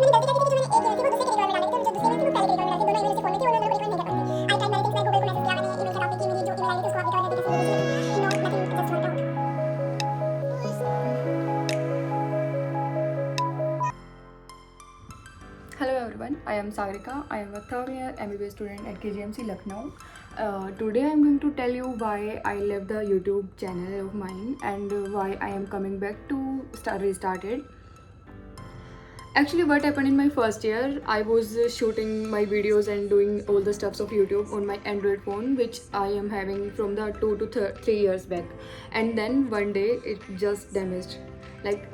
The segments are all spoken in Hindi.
Hello everyone, I am Sagrika. I am a third year MBBS student at KGMC Lucknow. Today I am going to tell you why I left the YouTube channel of mine and why I am coming back to restart it. Actually, what happened in my first year, I was shooting my videos and doing all the stuffs of YouTube on my Android phone, which I am having from the 2 to 3 years back. And then one day it just damaged. Like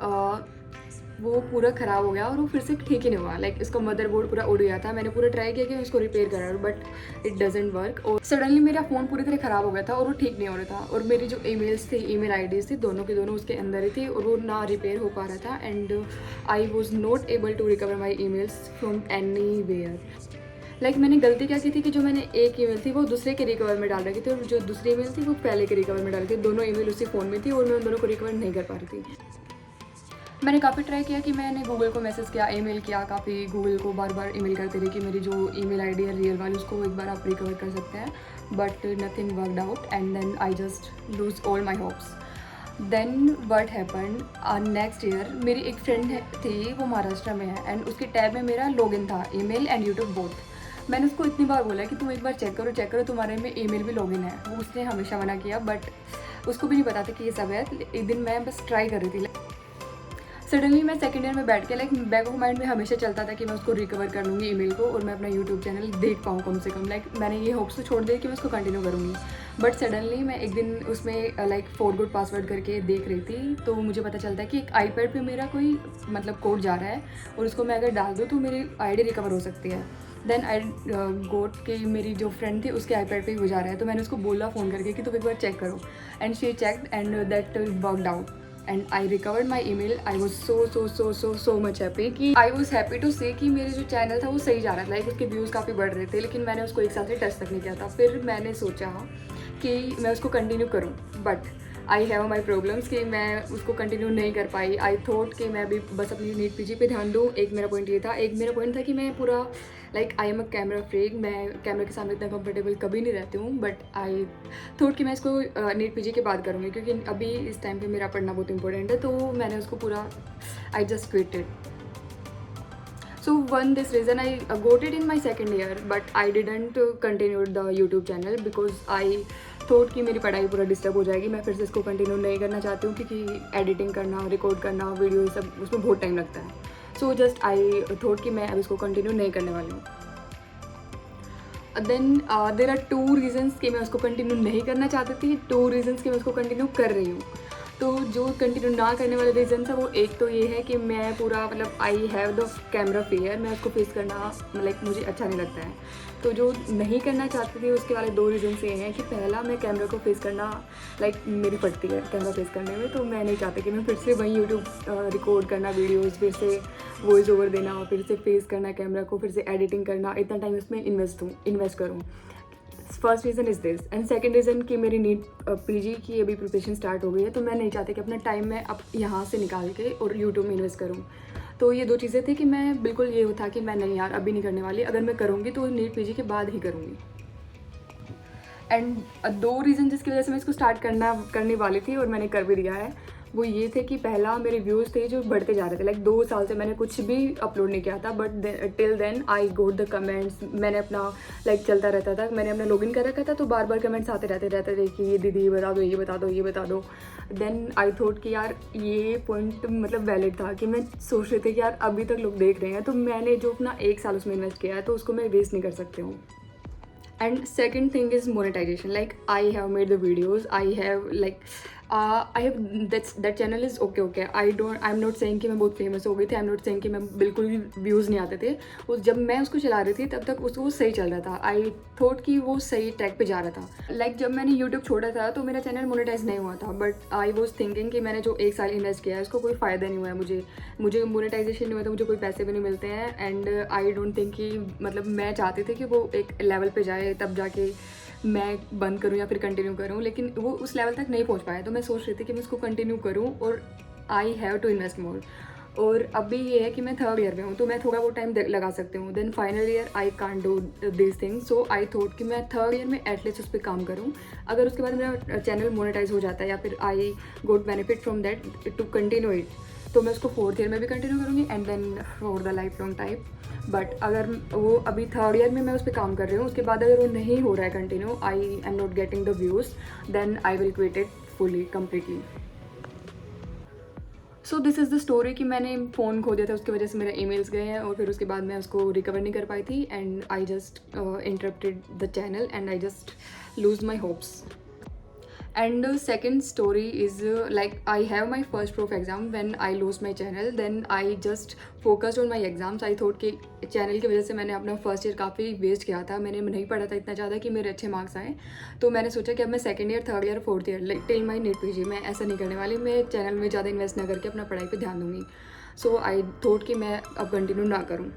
वो पूरा ख़राब हो गया और वो फिर से ठीक ही नहीं हुआ. लाइक इसका मदरबोर्ड पूरा उड़ गया था. मैंने पूरा ट्राई किया कि मैं उसको रिपेयर करा, बट इट डजेंट वर्क. और सडनली मेरा फ़ोन पूरी तरह ख़राब हो गया था और वो ठीक नहीं हो रहा था. और मेरी जो ईमेल्स थी, ईमेल आईडीज़ थी, दोनों के दोनों उसके अंदर ही थी और वो ना रिपेयर हो पा रहा था. And I was not able to recover my emails from anywhere. Like मैंने गलती क्या की थी कि जो मैंने एक ईमेल थी वो दूसरे के रिकवर में डाल रखी थी और जो दूसरी ईमेल थी वो पहले के रिकवर में डाल रखी थी. दोनों ईमेल उसी फ़ोन में थी और मैं उन दोनों को रिकवर नहीं कर पा रही थी. मैंने काफ़ी ट्राई किया कि मैंने गूगल को मैसेज किया, ईमेल किया, काफ़ी गूगल को बार बार ईमेल करते रही कि मेरी जो ईमेल आईडी है रियल वाली उसको एक बार आप रिकवर कर सकते हैं. But nothing worked out and then I just lose all my hopes. Then what happened, next year मेरी एक फ्रेंड थी, वो महाराष्ट्र में है एंड उसके टैब में मेरा लॉगिन था, ईमेल एंड यूट्यूब बोथ. मैंने उसको इतनी बार बोला कि तुम एक बार चेक करो तुम्हारे में ईमेल भी लॉगिन है. वो उसने हमेशा मना किया, बट उसको भी नहीं पता था कि ये सब है. एक दिन मैं बस ट्राई कर रही थी. सडनली मैं सेकेंड ईयर में बैठ के लाइक बैक ऑफ माइंड में हमेशा चलता था कि मैं उसको रिकवर कर लूँगी ईमेल को और मैं अपना यूट्यूब चैनल देख पाऊँ कम से कम. लाइक मैंने ये होप्स तो छोड़ दिया कि मैं उसको कंटिन्यू करूँगी. बट सडनली मैं एक दिन उसमें लाइक फॉरगॉट पासवर्ड करके देख रही थी तो मुझे पता चलता है कि एक आईपैड पे मेरा कोई मतलब कोड जा रहा है और उसको मैं अगर डाल दूँ तो मेरी आईडी रिकवर हो सकती है. देन आई गोट कि मेरी जो फ्रेंड थी उसके आईपैड पे ही वो जा रहा है. तो मैंने उसको बोला फ़ोन करके कि तुम एक बार चेक करो and she checked and that worked out. And I recovered my email. I was so much happy कि I was happy to say कि मेरे जो चैनल था वो सही जा रहा था. लाइक उसके व्यूज़ काफ़ी बढ़ रहे थे, लेकिन मैंने उसको एक साल से टच तक नहीं किया था. फिर मैंने सोचा कि मैं उसको कंटिन्यू करूँ, but I have my problems कि मैं उसको कंटिन्यू नहीं कर पाई. आई थॉट कि मैं भी बस अपनी नीट पीजी पे ध्यान दूँ. एक मेरा पॉइंट ये था. एक मेरा पॉइंट था कि मैं पूरा like I am a camera freak, मैं कैमरा के सामने इतना कंफर्टेबल कभी नहीं रहती हूँ. बट आई थॉट कि मैं इसको नीट पीजी के बाद करूँगी क्योंकि अभी इस टाइम पे मेरा पढ़ना बहुत इंपॉर्टेंट है. तो मैंने उसको पूरा I just quitted. So one this reason I got it in my second year, but I didn't continue the YouTube channel because I thought कि मेरी पढ़ाई पूरा डिस्टर्ब हो जाएगी. मैं फिर से इसको कंटिन्यू नहीं करना चाहती हूँ क्योंकि एडिटिंग करना, रिकॉर्ड करना, वीडियो सब उसमें बहुत टाइम लगता है. सो जस्ट आई थॉट कि मैं अब इसको कंटिन्यू नहीं करने वाली हूँ. देन देर आर 2 रीजन्स कि मैं उसको कंटिन्यू नहीं करना चाहती थी, 2 रीजन्स कि मैं उसको कंटिन्यू कर रही हूँ. तो जो कंटिन्यू ना करने वाले रीज़न था वो एक तो ये है कि मैं पूरा मतलब I have the camera fear, मैं उसको फेस करना लाइक मुझे अच्छा नहीं लगता है. तो जो नहीं करना चाहती थी उसके वाले 2 रीजन्स ये हैं कि पहला, मैं कैमरा को फेस करना लाइक मेरी फटती है कैमरा फेस करने में. तो मैं नहीं चाहती कि मैं फिर से वहीं यूट्यूब रिकॉर्ड करना वीडियोज़, फिर से वॉइस ओवर देना, फिर से फेस करना कैमरा को, फिर से एडिटिंग करना, इतना टाइम इसमें इन्वेस्ट करूँ. First reason is this. And second reason कि मेरी नीट पीजी की अभी प्रिपरेशन स्टार्ट हो गई है, तो मैं नहीं चाहती कि अपना टाइम मैं अब यहाँ से निकाल के और यूट्यूब में इन्वेस्ट करूँ. तो ये 2 चीज़ें थी कि मैं बिल्कुल ये था कि मैं नहीं यार अभी नहीं करने वाली, अगर मैं करूँगी तो नीट पीजी के बाद ही करूँगी. एंड 2 रीज़न जिसकी वजह से मैं इसको स्टार्ट करने वाली थी और मैंने कर भी दिया है, वो ये थे कि पहला, मेरे व्यूज़ थे जो बढ़ते जा रहे थे. लाइक 2 साल से मैंने कुछ भी अपलोड नहीं किया था, but till then I got the comments. मैंने अपना लाइक चलता रहता था, मैंने अपना लॉगिन कर रखा था, तो बार बार कमेंट्स आते रहते थे कि ये दीदी ये बता दो, ये बता दो, ये बता दो. देन आई थॉट कि यार ये पॉइंट मतलब वैलिड था कि मैं सोच रही थी कि यार अभी तक लोग देख रहे हैं, तो मैंने जो अपना 1 साल उसमें इन्वेस्ट किया है तो उसको मैं वेस्ट नहीं कर सकती हूँ. And second thing is monetization. Like I have made the videos, I have that channel is okay. I'm not saying कि मैं बहुत फेमस हो गई थी. I'm not saying कि मैं बिल्कुल भी व्यूज़ नहीं आते थे. उस जब मैं उसको चला रही थी तब तक उसको सही चल रहा था. आई थॉट कि वो सही ट्रैक पे जा रहा था. लाइक जब मैंने यूट्यूब छोड़ा था तो मेरा चैनल मोनेटाइज नहीं हुआ था. बट आई वॉज थिंकिंग कि मैंने जो 1 साल इन्वेस्ट किया है उसको कोई फ़ायदा नहीं हुआ है. मुझे मोनेटाइजेशन नहीं हुआ, तो मुझे कोई पैसे भी नहीं मिलते हैं. एंड आई डोंट थिंक कि मतलब मैं चाहती थी कि वो एक लेवल पे जाए तब जाके मैं बंद करूँ या फिर कंटिन्यू करूँ, लेकिन वो उस लेवल तक नहीं पहुँच पाया. तो मैं सोच रही थी कि मैं इसको कंटिन्यू करूँ और I have to invest more. और अभी ये है कि मैं थर्ड ईयर में हूँ तो मैं थोड़ा वो टाइम लगा सकती हूँ. Then final year I can't do this thing. So I thought कि मैं थर्ड ईयर में एटलीस्ट उस पर काम करूँ. अगर उसके बाद मेरा चैनल मोनेटाइज हो जाता है या फिर I got benefit from that to continue it, तो मैं उसको फोर्थ ईयर में भी कंटिन्यू करूँगी and then for the life long type. But अगर वो अभी थर्ड ईयर में मैं उस पर काम कर रही हूँ, उसके बाद अगर वो नहीं हो रहा है continue, I am not getting the views, then I will quit it fully completely. So this is the story कि मैंने फ़ोन खो दिया था, उसकी वजह से मेरे ईमेल्स गए हैं और फिर उसके बाद मैं उसको रिकवर नहीं कर पाई थी and I just interrupted the channel and I just lose my hopes. And second story is like I have my first prof exam when I lost my channel. Then I just focused on my exams. I thought कि चैनल की वजह से मैंने अपना फर्स्ट ईयर काफ़ी वेस्ट किया था, मैंने नहीं पढ़ा था इतना ज़्यादा कि मेरे अच्छे मार्क्स आए. तो मैंने सोचा कि अब मैं second year, third year, fourth year till my NEET PG मैं ऐसा नहीं करने वाली. मैं चैनल में ज़्यादा इन्वेस्ट ना करके अपना पढ़ाई पर ध्यान दूँगी. सो आई थॉट कि मैं अब कंटिन्यू ना करूँ.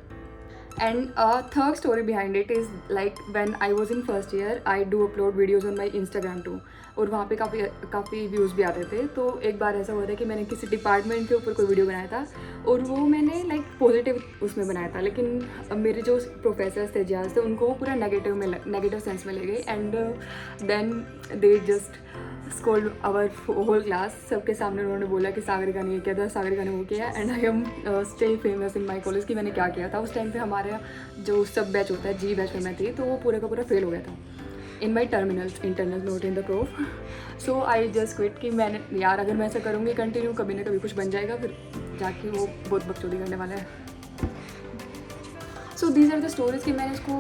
And a third story behind it is like when I was in first year, I do upload videos on my Instagram too. और वहाँ पे काफ़ी व्यूज़ भी आते थे. तो एक बार ऐसा हुआ था कि मैंने किसी डिपार्टमेंट के ऊपर कोई वीडियो बनाया था और वो मैंने लाइक पॉजिटिव उसमें बनाया था, लेकिन मेरे जो प्रोफेसर्स थे, जज थे, उनको वो पूरा नेगेटिव सेंस में ले गए and then they just scold our whole class. सबके सामने उन्होंने बोला कि सागरिका ने ये किया था, सागरिका ने वो किया. And I am still famous in my college कि मैंने क्या किया था. उस टाइम पे हमारा जो सब बैच होता है, जी बैच में मैं थी, तो वो पूरा का पूरा फेल हो गया था in my internal not in the proof. So I just quit कि मैंने यार अगर मैं ऐसा करूँगी कंटिन्यू, कभी ना कभी कुछ बन जाएगा, फिर जाके वो बहुत बकचोदी करने वाला है. So these are the stories कि मैंने इसको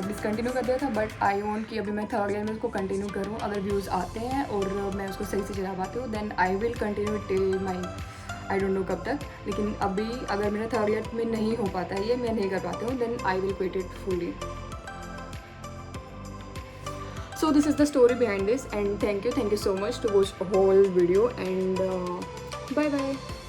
डिसकंटिन्यू कर दिया था. बट आई वॉन्ट कि अभी मैं थर्ड ईयर में उसको कंटिन्यू करूँ. अगर व्यूज़ आते हैं और मैं उसको सही से चला पाती हूँ, then I will continue till my I don't know कब तक. लेकिन अभी अगर मेरा थर्ड ईयर में नहीं हो पाता है, ये मैं नहीं कर पाती हूँ, then I will quit it fully. So this is the story behind this and thank you so much to watch the whole video and bye bye.